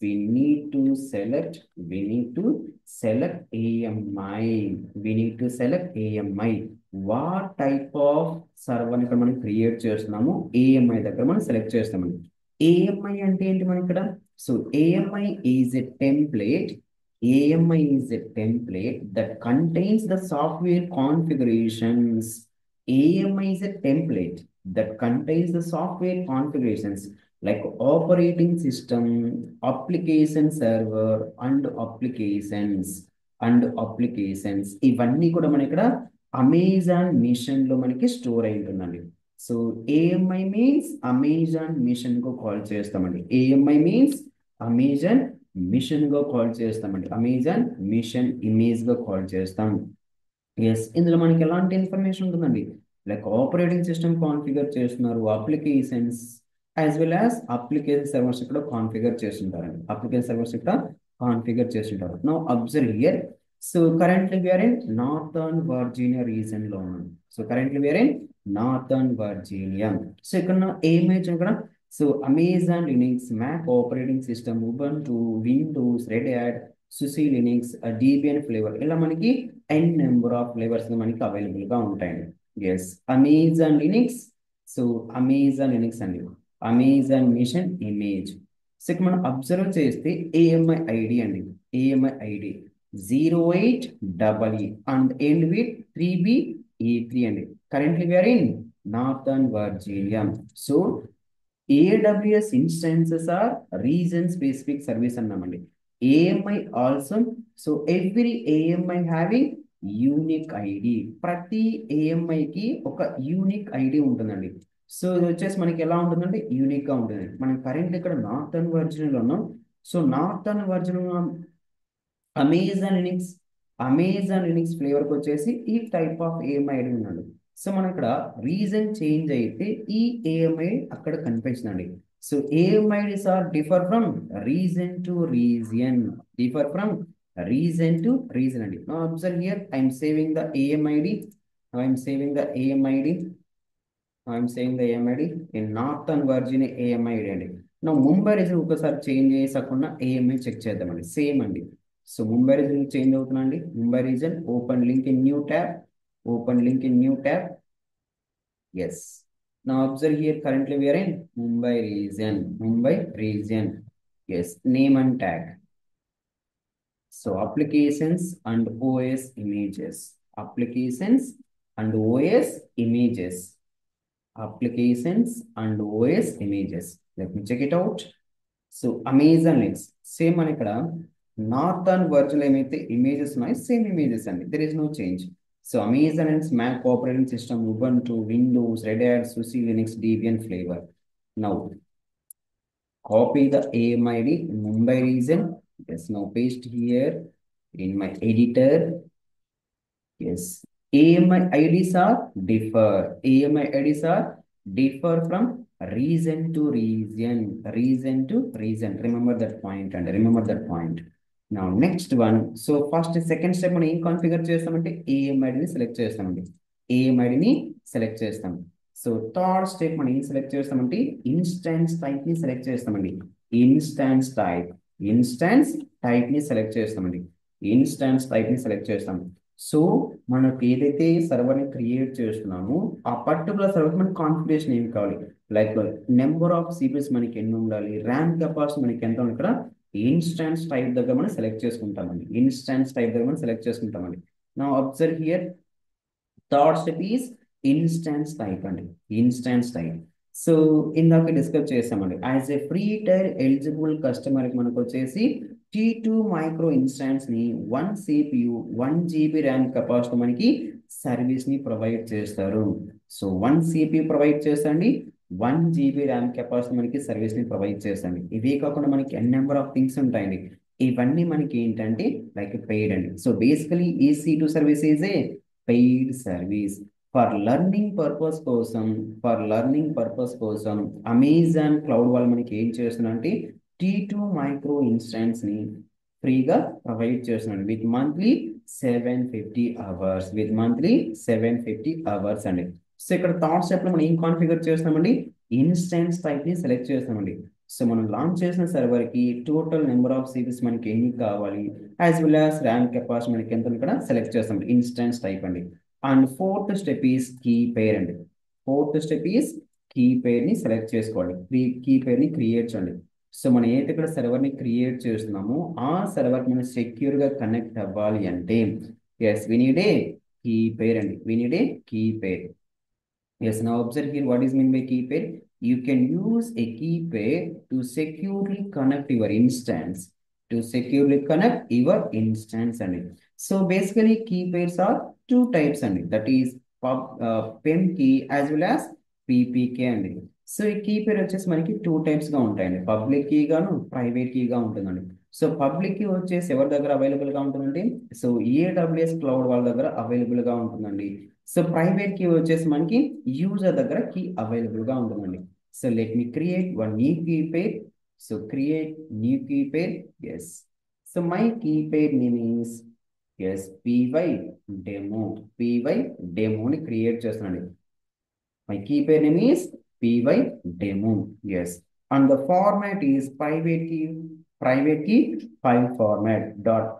we need to select AMI. We need to select AMI. What type of server ఇక్కడ మనం క్రియేట్ చేస్తున్నాము AMI దగ్గర మనం సెలెక్ట్ చేస్తామండి. AMI అంటే ఏంటి మనం ఇక్కడ so AMI is a template. AMI is a template that contains the software configurations. AMI is a template that contains the software configurations like operating system, application server and applications ఇవన్నీ కూడా మన ఇక్కడ Amazon machine లో మనకి store అయి ఉంటుందండి. So AMI means Amazon machine కు call చేస్తామండి. AMI మీన్స్ అమెజాన్ మిషన్ గా కాల్ చేస్తామండి. అమెజాన్ మిషన్ ఇమేజ్ గా కాల్ చేస్తాం. ఎస్ ఇందులో మనకి ఎలాంటి ఇన్ఫర్మేషన్ ఉంటుందండి లైక్ ఆపరేటింగ్ సిస్టమ్ కాన్ఫిగర్ చేస్తున్నారు, applications as well as application servers ఇక్కడ కాన్ఫిగర్ చేస్తుంటారండి. అప్లికేషన్ సర్వర్స్ ఇక్కడ కాన్ఫిగర్ చేస్తుంటారు. Now observe here so currently we're in northern Virginia region లో ఉన్నాం. So currently we're in northern Virginia. So ఇక్కడ ఏమేజ్ ఇక్కడ so Amazon Linux, Mac operating system, Ubuntu, Windows, Red Hat, SUSE Linux, Debian flavour ఇలా మనకి N number of flavours మనకి available గా ఉంటాయండి. Yes Amazon Linux, so Amazon Linux అండి, Amazon machine image. So ఇక్కడ మనం అబ్జర్వ్ చేస్తే AMI ఐడి అండి, AMI ID 08EE and end with 3BE3 అండి. Currently we're in northern Virginia. So AWS instances are region specific service అన్నామండి. AMI also, so every AMI having unique ID. ప్రతి AMI కి ఒక unique ID ఉంటుందండి. So ఇది వచ్చేసి మనకి ఎలా ఉంటుందంటే యూనిక్ గా ఉంటుంది. మనం కరెంట్ ఇక్కడ నార్థర్న్ వర్జన్ లో ఉన్నాం. So northern Virginia Amazon Linux ఫ్లేవర్కి వచ్చేసి ఈ టైప్ ఆఫ్ AMI ఐడి ఉన్నాడు. సో మనం ఇక్కడ రీజన్ చేంజ్ అయితే ఈ AMI అక్కడ కనిపించిందండి. So AMIs are differ from region to region, అండి. Now observe here I'm saving the AMID. I'm saving the AMID in northern Virginia AMID అండి. నా ముంబై రీజన్ ఒకసారి చేంజ్ చేసకుండా AMI చెక్ చేద్దామండి. సేమ్ అండి. సో ముంబై రీజన్ చేంజ్ అవుతున్నా అండి. Mumbai reason open link in new tab. Yes. Now observe here currently we are in Mumbai region. Yes, name and tag. So applications and OS images. Applications and OS images. Let me check it out. So Amazon Linux same మన ఇక్కడ northern Virginia ఏమైతే images ఉన్నాయో same images అండి, there is no change. So Amazon and Mac operating system, Ubuntu, Windows, Red Hat, SUSE Linux, Debian flavour. Now copy the AMID Mumbai region. Yes, now paste here in my editor. Yes, AMI IDs are differ. AMI IDs are differ from region to region. Region to region. Remember that point and remember that point. Now next one. So first second step మనం ఏం configure చేస్తామంటే AMID ని select చేస్తామండి. AMID ని select చేస్తాం. So third step మనం ఏం select చేస్తామంటే ఇన్స్టాన్స్ టైప్ ని సెలెక్ట్ చేస్తామండి. Instance type. ఇన్స్టాన్స్ టైప్ ని సెలెక్ట్ చేస్తామండి. ఇన్స్టాన్స్ టైప్ ని సెలెక్ట్ చేస్తాం. సో మనకు ఏదైతే సర్వర్ని క్రియేట్ చేస్తున్నామో ఆ పర్టికులర్ సర్వర్ మనకి కాన్ఫిగరేషన్ ఏం కావాలి, లైక్ నెంబర్ ఆఫ్ సిపిఎస్ మనకి ఎన్ని ఉండాలి, ర్యామ్ కెపాసిటీ మనకి ఎంత ఉంది, ఇక్కడ ఇన్స్టాన్స్ టైప్ దగ్గర మనం సెలెక్ట్ చేసుకుంటామండి. ఇన్స్టాన్స్ టైప్ దగ్గర మనం సెలెక్ట్ చేసుకుంటామండి. నా observe here third step is instance type అండి. Instance type. సో ఇందాక డిస్కస్ చేసామండి, as a free tier eligible కస్టమర్కి మనకు వచ్చేసి T2 మైక్రో ఇన్స్టాన్స్ ని 1 CPU 1 GB ర్యామ్ కెపాసిటీ మనకి సర్వీస్ ని ప్రొవైడ్ చేస్తారు. సో 1 CPU ప్రొవైడ్ చేస్తండి, 1 GB ర్యామ్ కెపాసిటీ మనకి సర్వీస్ ని ప్రొవైడ్ చేస్తండి. ఇవే కాకుండా మనకి ఎన్ నెంబర్ ఆఫ్ థింగ్స్ ఉంటాయండి. ఇవన్నీ మనకి ఏంటంటే లైక్ పెయిడ్ అండి. సో బేసికలీ ఈ C2 service is a paid service. For learning purpose కోసం అమెజాన్ క్లౌడ్ వాళ్ళు మనకి ఏం చేస్తున్నారంటే T2 మైక్రో ఇన్స్టాన్స్ ని ఫ్రీగా ప్రొవైడ్ చేస్తున్నాడు with monthly 750 hours. With monthly 750 hours అండి. సో ఇక్కడ థర్డ్ స్టెప్ లో మనం ఏం కాన్ఫిగర్ చేస్తామండి, ఇన్స్టాన్స్ టైప్ ని సెలెక్ట్ చేస్తామండి. సో మనం లాంచ్ చేసిన సర్వర్ కి టోటల్ నెంబర్ ఆఫ్ సిరీస్ మనకి ఎన్ని కావాలి, as well as RAM capacity మనకి ఎంత ఇక్కడ సెలెక్ట్ చేస్తాం, ఇన్స్టాన్స్ టైప్ అండి. And fourth step is key pair అండి. Fourth step is key pair ని సెలెక్ట్ చేసుకోవాలి. కీ పేర్ ని క్రియేట్ చేయండి. సో మనం ఏదైతే ఇక్కడ సర్వర్ ని క్రియేట్ చేస్తున్నామో ఆ సర్వర్ మనం సెక్యూర్ గా కనెక్ట్ అవ్వాలి అంటే yes we need a key pair అండి. We need a key pair. Yes, now observe here what is meant by key pair. You can use a key pair to securely connect your instance. To securely connect your instance and so basically key pairs are two types and that is PEM key as well as PPK and so ఈ key pair వచ్చేసి మనకి two types గా ఉంటాయండి, public key గాను private key గా ఉంటుందండి. So public key వచ్చేసి ఎవరి దగ్గర అవైలబుల్ గా ఉంటుందండి, సో AWS క్లౌడ్ వాళ్ళ దగ్గర అవైలబుల్ గా ఉంటుందండి. సో ప్రైవేట్ కీ వచ్చేసి మనకి యూజర్ దగ్గర కీ అవైలబుల్ గా ఉంటుందండి. So let me create one new key pair. So create new key pair. Yes, so my key pair name is S PY demo. PY డెమోని క్రియేట్ చేస్తున్నాను. My key pair name is PY demo. Yes. And the format is private key file format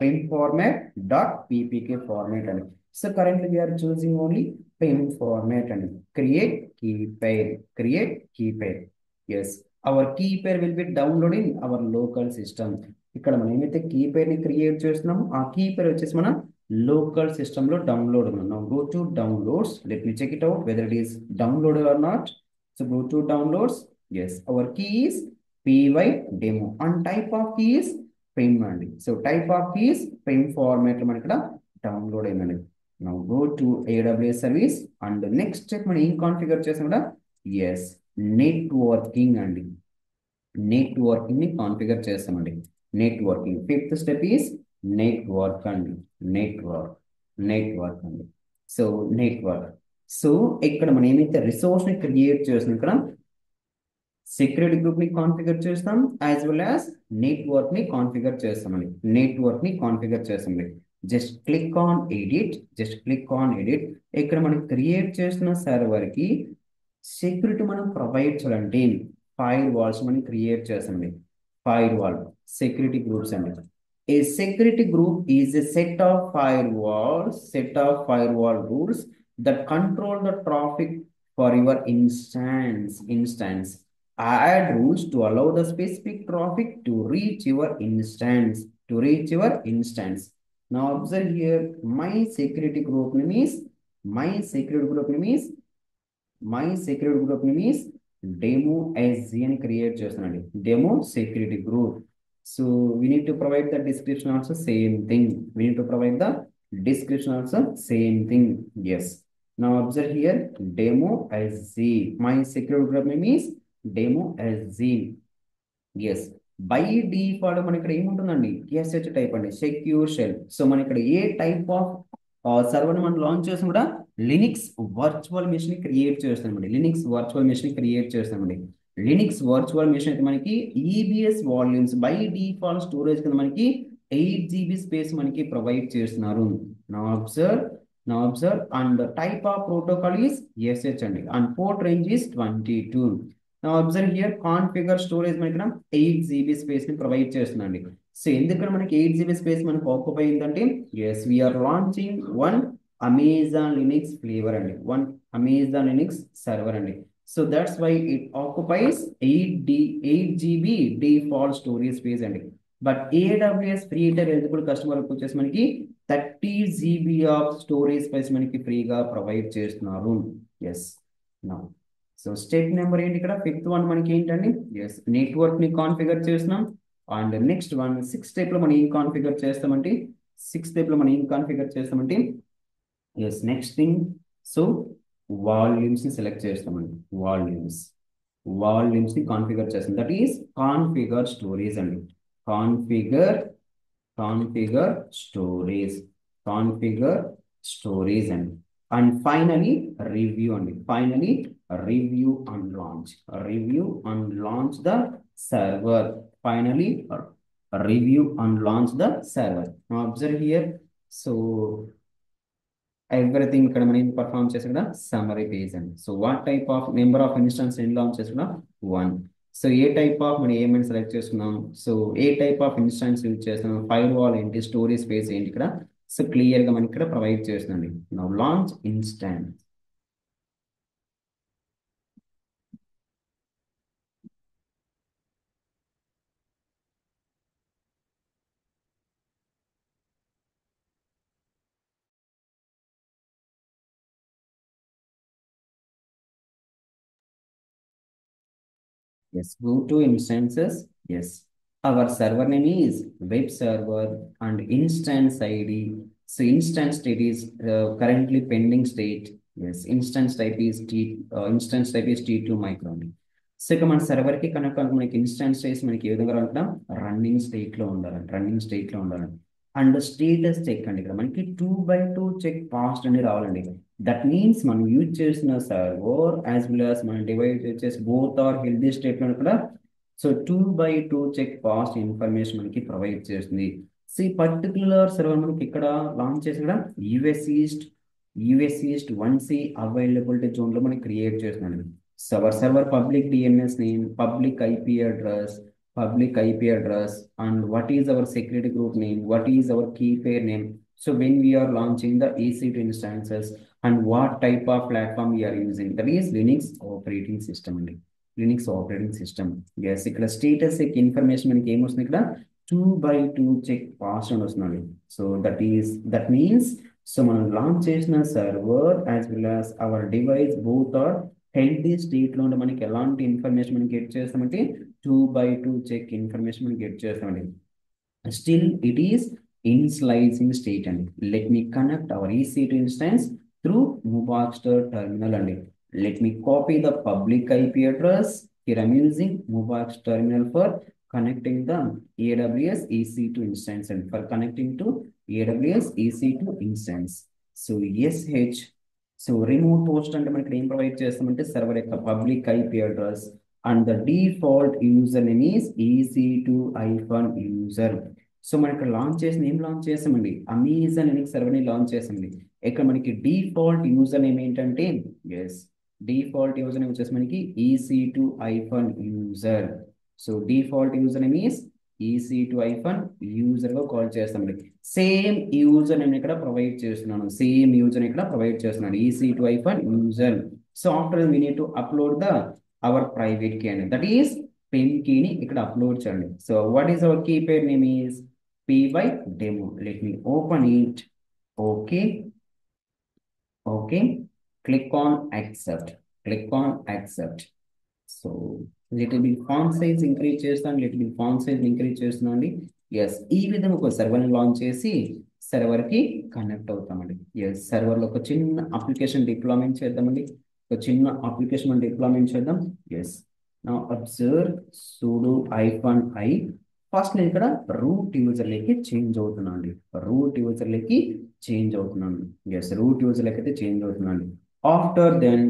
.pem format .ppk format. And so currently we are choosing only PEM format and create key pair. Create key pair. Yes. Our key pair will be downloading our local system. ఇక్కడ మనం ఏమైతే key pair ని create చేస్తున్నామో ఆ key pair వచ్చేసి మన local system లో download ఉన్నాం. Go to downloads. Let me check it out whether it is downloaded or not. So go to downloads. Yes, our key is PY demo and type of key is PEM అండి. So type of key is PEM format లో మనకి ఇక్కడ download అయిందండి. Now go to AWS service and next step మనం ఏం configure చేసాం కూడా yes networking అండి. నెట్వర్కింగ్ ని కాన్ఫిగర్ చేస్తామండి. Networking fifth step is network అండి. నెట్వర్క్ అండి. So network. సో ఇక్కడ మనం ఏమైతే రిసోర్స్ ని క్రియేట్ చేస్తున్నాం, ఇక్కడ సెక్యూరిటీ గ్రూప్ ని కాన్ఫిగర్ చేస్తాం యాజ్ వెల్ యాజ్ నెట్వర్క్ ని కాన్ఫిగర్ చేస్తామండి. నెట్వర్క్ ని కాన్ఫిగర్ చేస్తామండి. Just click on edit. ఇక్కడ మనం క్రియేట్ చేస్తున్న సర్వర్ కి సెక్యూరిటీ మనం ప్రొవైడ్ చేయాలంటే ఫైర్ వాల్స్ మనం క్రియేట్ చేస్తామండి. ఫైర్ వాల్ సెక్యూరిటీ గ్రూప్స్ అండి. A security group is a set of firewall rules that control the traffic for your instance. Add rules to allow the specific traffic to reach your instance. Now observe here, my security group name is demo SG అని create చేస్తున్నాండి. Demo security group. So we need to provide the description also same thing. We need to provide the description also same thing. Yes. Now observe here, demo SZ. My security group name is demo SZ. Yes. By default మన ఇక్కడ ఏముంటుందండి, SSH type అండి, secure shell. So మన ఇక్కడ ఏ type of server మనం launch చేసిన కూడా లినిక్స్ వర్చువల్ మెషిన్ క్రియేట్ చేస్తామండి. లినిక్స్ వర్చువల్ మెషిన్ క్రియేట్ చేస్తామండి. లినిక్స్ వర్చువల్ మెషిన్ అయితే మనకి EBS volumes by default storage కింద మనకి 8 GB స్పేస్ మనకి ప్రొవైడ్ చేస్తున్నారు. నా observe, and type of protocol is SSH అండి, and port range is 22. Now observe here, configure storage మనకి 8 GB స్పేస్ ని ప్రొవైడ్ చేస్తుందండి. సో ఎందుకంటే మనకి 8 GB స్పేస్ మనకు ఆక్యుపై అయిందంటే, yes we're launching one Amazon Linux flavour అండి, వన్ అమెజాన్ లినిక్స్ సర్వర్ అండి. So that's why it occupies 8 GB default storage space అండి. But AWS free tier eligible customer వచ్చేసి మనకి 30 GB ఆఫ్ స్టోరేజ్ స్పేస్ మనకి ఫ్రీగా provide చేస్తున్నారు. Yes. నా so step number ఏంటి ఇక్కడ, ఫిఫ్త్ వన్ మనకి ఏంటండి, ఎస్ నెట్వర్క్ ని కాన్ఫిగర్ చేస్తున్నాం. And next one sixth step లో మనం ఏం కాన్ఫిగర్ చేస్తామంటే, yes next thing, so volumes ని సెలెక్ట్ చేస్తామండి. వాల్యూమ్స్ ని కాన్ఫిగర్ చేస్తాం. దట్ ఈస్ కాన్ఫిగర్ స్టోరేజ్ అండి. కాన్ఫిగర్ స్టోరేజ్, అండి. అండ్ ఫైనలీ రివ్యూ అండి. Review and launch the server. Finally review and launch the server. Now observe here, so everything ఇక్కడ మనం perform చేసి కూడా సమ్మరీ పేజ్ అండి. So what type of number of instance ఎన్ని launch చేసుకున్నా 1. So A type of మనం ఏమైనా select చేసుకున్నాం, so A type of instance use చేస్తున్నాం, ఫైర్ వాల్ ఏంటి, స్టోరేజ్ స్పేస్ ఏంటి ఇక్కడ, సో క్లియర్ గా మనకి ఇక్కడ ప్రొవైడ్ చేస్తుందండి. Now launch instance. Yes, go to instances. Yes, our server name is web server and instance ID. So instance state is currently pending state. Yes, instance type is T2 micron. So ఇక మన server కి కనుక మనకి instance states మనకి ఏ విధంగా ఉంటాం, running state లో ఉండాలి. అండ్ స్టేటస్ చెక్ అండి, ఇక్కడ మనకి 2x2 చెక్ పాస్ట్ అని రావాలండి. దట్ మీన్స్ మనం యూజ్ చేసిన సర్వర్ యాజ్ వెల్ యాజ్ మన డివైస్ వచ్చేసి బోత్ ఆర్ హెల్దీ స్టేట్ లో కూడా, so 2x2 check passed information మనకి ప్రొవైడ్ చేస్తుంది. సో ఈ పర్టికులర్ సర్వర్ మనకి ఇక్కడ లాంచ్ చేసి కూడా US east 1C availability zone లో మనకి క్రియేట్ చేస్తున్నాను. So our server public DNS name, public IP address, and what is our security group name, what is our key pair name. So when we are launching the EC2 instances, and what type of platform we are using, that is Linux operating system. Yes, ఇక్కడ status check information మనకి ఏమొస్తుంది, ఇక్కడ 2x2 check passed అని వస్తుంది. So that means so మనం launch చేసిన server as well as our device both are healthy state లో మనకి ఎలాంటి ఇన్ఫర్మేషన్ మనం గెట్ చేస్తామంటే 2x2 చెక్ ఇన్ఫర్మేషన్ మనం గెట్ చేస్తామండి. Still it is initializing state అండి. Let me connect our EC2 instance through Mubastar terminal అండి. Let me copy the public IP address. Here I'm using Mubastar terminal for connecting the AWS EC2 instance and for connecting to AWS EC2 instance. So SH, so remote host అంటే మనకి ఏం provide చేస్తామంటే server యొక్క public IP address and the default user name is EC2-user. So మనకి ఏం launch చేసామండి, Amazon Linux server ని launch చేసామండి. ఇక్కడ మనకి డిఫాల్ట్ యూజర్ నేమ్ ఏంటంటే, ఎస్ డిఫాల్ట్ యూజర్ నేమ్ వచ్చేసి మనకి EC2-user. So default user name is EC2-user గా కాల్ చేస్తామండి. సేమ్ యూజర్ నేను ఇక్కడ ప్రొవైడ్ చేస్తున్నాను, EC2-user. So after we need to upload our private key అండి, దట్ ఈస్ పెన్ కీని ఇక్కడ అప్లోడ్ చేయండి. So what is our key pair name is py-demo. Let me open it. Okay, click on accept. So little bit font size increase చేస్తాను, little bit font size increase చేస్తున్నాను అండి. Yes, ఈ విధంగా ఒక సర్వర్ని launch చేసి సర్వర్కి connect అవుతామండి. Yes, సర్వర్లో ఒక చిన్న application deployment చేద్దామండి. ఒక చిన్న అప్లికేషన్ డిప్లాయ్మెంట్ చేద్దాం. ఎస్, నా అబ్జర్వ్ sudo -i. ఫస్ట్ నేను ఇక్కడ రూట్ యూజర్లోకి చేంజ్ అవుతున్నాను అండి. రూట్ యూజర్లోకి చేంజ్ అవుతున్నాను. ఎస్, రూట్ యూజర్లోకి అయితే చేంజ్ అవుతున్నాను. After then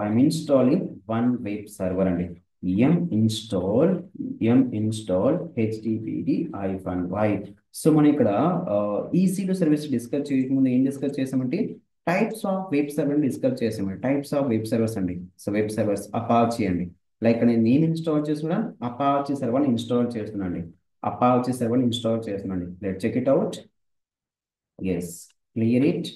I'm installing one web server అండి. m install httpd-y. సో మనం ఇక్కడ EC2 సర్వీస్ డిస్కస్ చేయకముందు ఏం డిస్కస్ చేసామంటే types of web server discuss చేసామండి. టైప్స్ ఆఫ్ వెబ్ సర్వర్స్ అండి. సో వెబ్ సర్వర్స్ అపాచీ అండి. లైక్ నేను ఇన్స్టాల్ చేస్తున్నా అపాచీ సర్వర్ ఇన్స్టాల్ చేస్తున్నాండి. అపాచీ సర్వర్ ఇన్స్టాల్ చేస్తున్నాండి. Let check it out. Yes, clear it.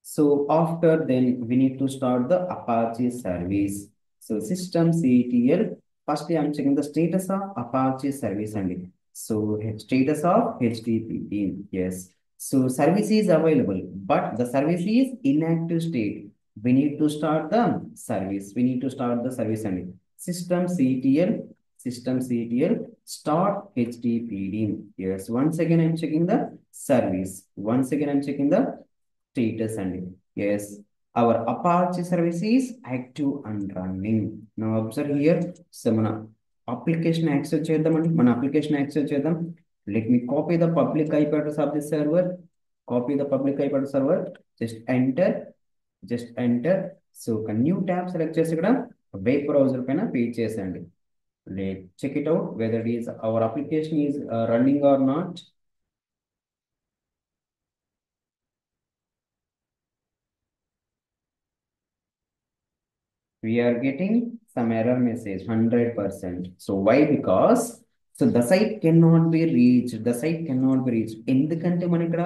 So after then we need to start the Apache service. So systemctl, firstly I'm checking the status of Apache service only. So status of HTTP. Yes. So service is available, but the service is inactive state. We need to start the service. We need to start the service only. Systemctl start HTTPD. Yes. Once again I'm checking the service. Once again I'm checking the status and yes, our Apache service is active and running. Now observe here. So మన application access చేద్దామండి. మన application access చేద్దాం. Let me copy the public IP address of this server. Copy the public IP address server. Just enter. Just enter. So ఒక new tab select చేసి ఇక్కడ web browser పైన page చేసేయండి. Let's check it out whether it is our application is running or not. We are getting some error message 100%. So why? Because so the site cannot be reached. The site cannot be reached. ఎందుకంటే మనం ఇక్కడ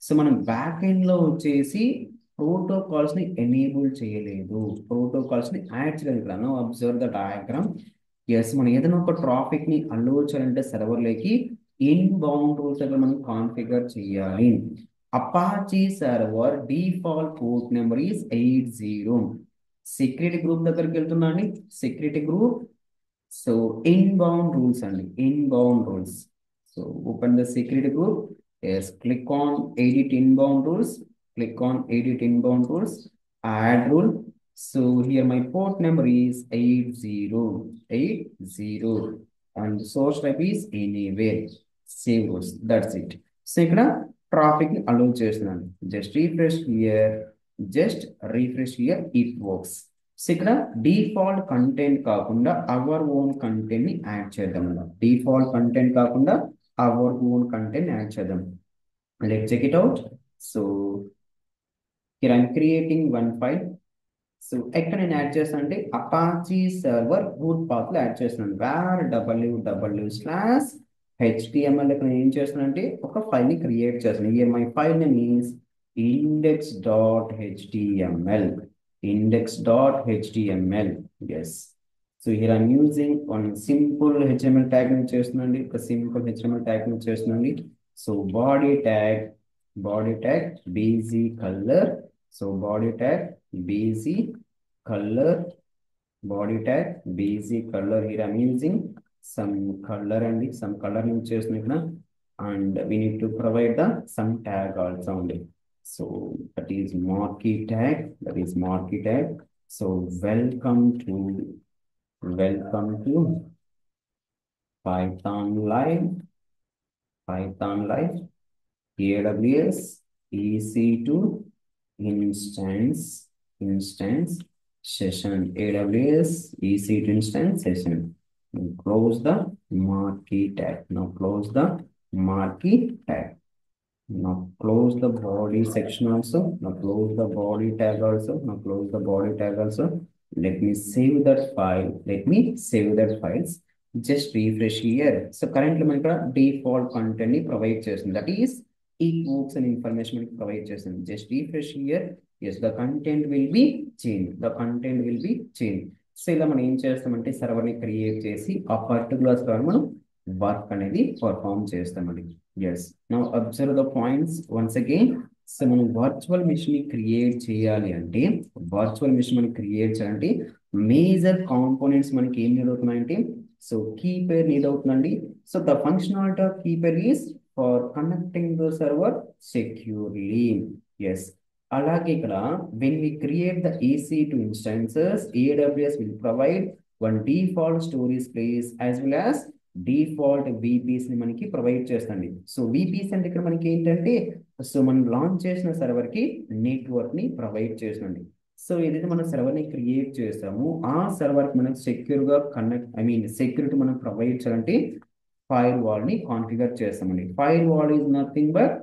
so మనం back end లో వచ్చేసి protocols ని enable చేయలేదు, protocols ని add చేయలేదు. ఇక్కడ అబ్జర్వ్ ద డయాగ్రామ్. ఎస్, మనం ఏదైనా ఒక ట్రాఫిక్ ని అలో చేయాలంటే సర్వర్లోకి ఇన్ బౌండ్ రూల్స్ దగ్గర మనం కాన్ఫిగర్ చేయాలి. Apache server default port number is 80. Security group దగ్గరికి వెళ్తున్నా అండి. Security group. So inbound rules అండి, inbound rules. So open the security group. Yes, click on edit inbound rules. Click on edit inbound rules. Add rule. So here my port number is 8080 and source type is anywhere. Save rules, that's it. So ఇక్కడ traffic ని allow చేస్తున్నాను. Just refresh here. Just refresh here, it works. So ఇక్కడ default content కాకుండా our own content ని add చేద్దాం. Default content కాకుండా our own content add చేద్దాం. Let's check it out. So here I'm creating one file. So ఎక్కడ నేను add చేస్తాను అంటే అపాచీ సర్వర్ రూట్ పాత్ లో యాడ్ చేస్తున్నాను. var www/html ఇక్కడ ఏం చేస్తున్నాను అంటే ఒక ఫైల్ ని క్రియేట్ చేస్తున్నాను. Here my file name is index.html. index.html. Yes. So here I'm using one simple HTML tag ని చేస్తున్నాండి. ఒక సింపుల్ HTML tag ని చేస్తున్నాండి. So body tag bz color. So body tag bz color. Body tag bz color. Here I'm using some color and some color ని చేస్తున్నాను ఇక్కడ. And we need to provide the some tag also only. So that is marquee tag. That is marquee tag. So welcome to Python Live. Python Live. AWS EC2 instance session. AWS EC2 instance session. Now close the marquee tag. Now close the marquee tag. Now close the body section also. Now close the body tag also. Now close the body tag also. Let me save that file. Let me save that files. Just refresh here. So currently man ikkada default content ni provide chestundi. That is ebooks and information provide chestundi. Just refresh here. Yes, the content will be changed. The content will be changed. So ila మనం ఏం చేస్తామంటే server ని create చేసి ఆ particular server మనం work అనేది perform చేస్తామండి. Yes. Now observe the points once again. So మనం వర్చువల్ మిషన్ ని క్రియేట్ చేయాలి అంటే వర్చువల్ మిషన్ మనం క్రియేట్ చేయాలంటే మేజర్ కాంపోనెంట్స్ మనకి ఏం నీడ్ అవుతున్నాయంటే సో కీ పేర్ నీడ్ అవుతుందండి. So the functionality of key pair is for connecting the server securely. Yes, అలాగే ఇక్కడ when we create the EC2 instances AWS will provide one default storage place as well as default VPS ని మనకి provide చేస్తుంది. So VPS అంటే ఇక్కడ మనకి ఏంటంటే so మనం లాంచ్ చేసిన సర్వర్ కి నెట్వర్క్ ని ప్రొవైడ్ చేస్తుంది. సో ఏదైతే మనం సర్వర్ ని క్రియేట్ చేస్తామో ఆ సర్వర్ కి మనం సెక్యూర్ గా కనెక్ట్ సెక్యూరిటీ మనం ప్రొవైడ్ చేయాలంటే ఫైర్ వాల్ ని కాన్ఫిగర్ చేస్తామండి. Fire wall is nothing but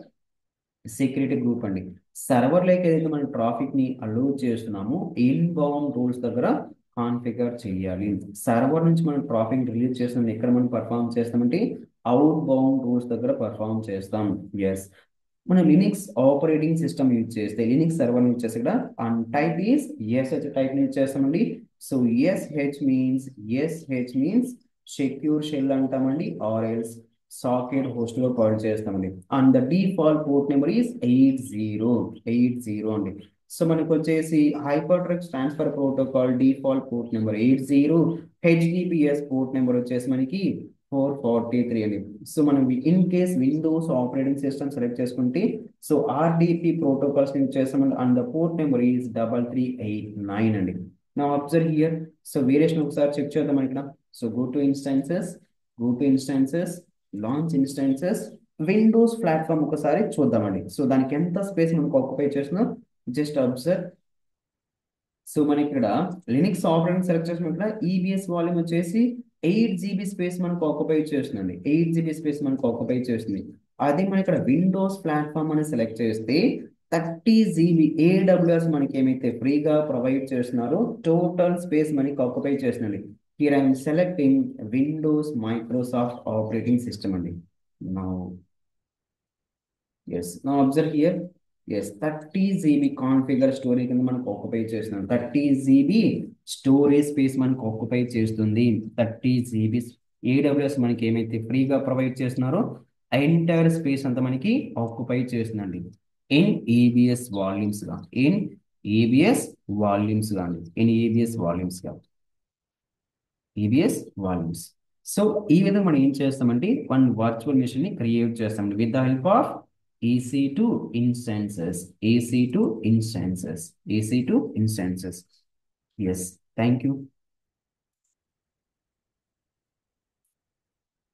security group అండి. సర్వర్ లోకి ఏదైతే మనం ట్రాఫిక్ ని అలో చేస్తున్నామో ఇన్ బౌండ్ రూల్స్ దగ్గర కాన్ఫిగర్ చేయాలి. సర్వర్ నుంచి మనం ట్రాఫిక్ రిలీజ్ చేస్తున్నాం ఎక్కడ మనం పర్ఫామ్ చేస్తామంటే అవుట్ బౌండ్ రూల్స్ దగ్గర పర్ఫామ్ చేస్తాం. ఎస్, మనం లినిక్స్ ఆపరేటింగ్ సిస్టమ్ యూజ్ చేస్తే లినిక్స్ సర్వర్ యూజ్ చేస్తే ఇక్కడ and type is SH type use చేస్తామండి. So SH means secure shell అంటామండి ఆర్ ఎల్స్ సాకెట్ హోస్ట్ గా కాల్ చేస్తామండి. And the default port number is 8080 అండి. సో మనకు వచ్చేసి hypertext transfer protocol default port number 80, HTTPS port number వచ్చేసి మనకి 443 అండి. సో మనం in case Windows operating system select చేసుకుంటే సో RDP ప్రోటోకాల్స్ యూజ్ చేస్తామండి and the port number is 3389 అండి. నా అబ్జర్వ్ హియర్. సో వేరియేషన్ ఒకసారి చెక్ చేద్దాం ఇక్కడ. So go to instances launch instances Windows platform ఒకసారి చూద్దామండి. సో దానికి ఎంత స్పేస్ మనకు ఆక్యుపై చేస్తుందో జస్ట్ అబ్జర్వ్. సో మనకి ఇక్కడ లినిక్స్ ఆపరేటింగ్ సెలెక్ట్ చేసిన ఇక్కడ EBS వాల్యూమ్ వచ్చేసి 8 GB స్పేస్ మనకు ఆక్యుపై చేస్తుందండి. 8 GB స్పేస్ మనకు ఆక్యుపై చేస్తుంది. అదే మనం ఇక్కడ విండోస్ ప్లాట్ఫామ్ అని సెలెక్ట్ చేస్తే 30 GB AWS మనకి ఏమైతే ఫ్రీగా ప్రొవైడ్ చేస్తున్నారో టోటల్ స్పేస్ మనకి ఆక్యుపై చేస్తుందండి. Here I'm selecting Windows Microsoft operating system అండి. Now now observe here. Yes, 30 GB configure storage కింద మనకు ఆక్యుపై చేస్తుంది. 30 GB స్టోరేజ్ స్పేస్ మనకు ఆక్యుపై చేస్తుంది. 30 GB AWS మనకి ఏమైతే ఫ్రీగా ప్రొవైడ్ చేస్తున్నారో ఎంటైర్ స్పేస్ అంతా మనకి ఆక్యుపై చేస్తుందండి. ఇన్ EBS వాల్యూమ్స్ గా ఇన్ EBS వాల్యూమ్స్ గా అండి ఇన్ EBS వాల్యూమ్స్ గా EBS వాల్యూమ్స్. సో ఈ విధంగా మనం ఏం చేస్తామంటే వన్ వర్చువల్ మెషిన్ ని క్రియేట్ చేస్తామండి with the help of EC2 instances. EC2 instances. EC2 instances. Yes. Thank you.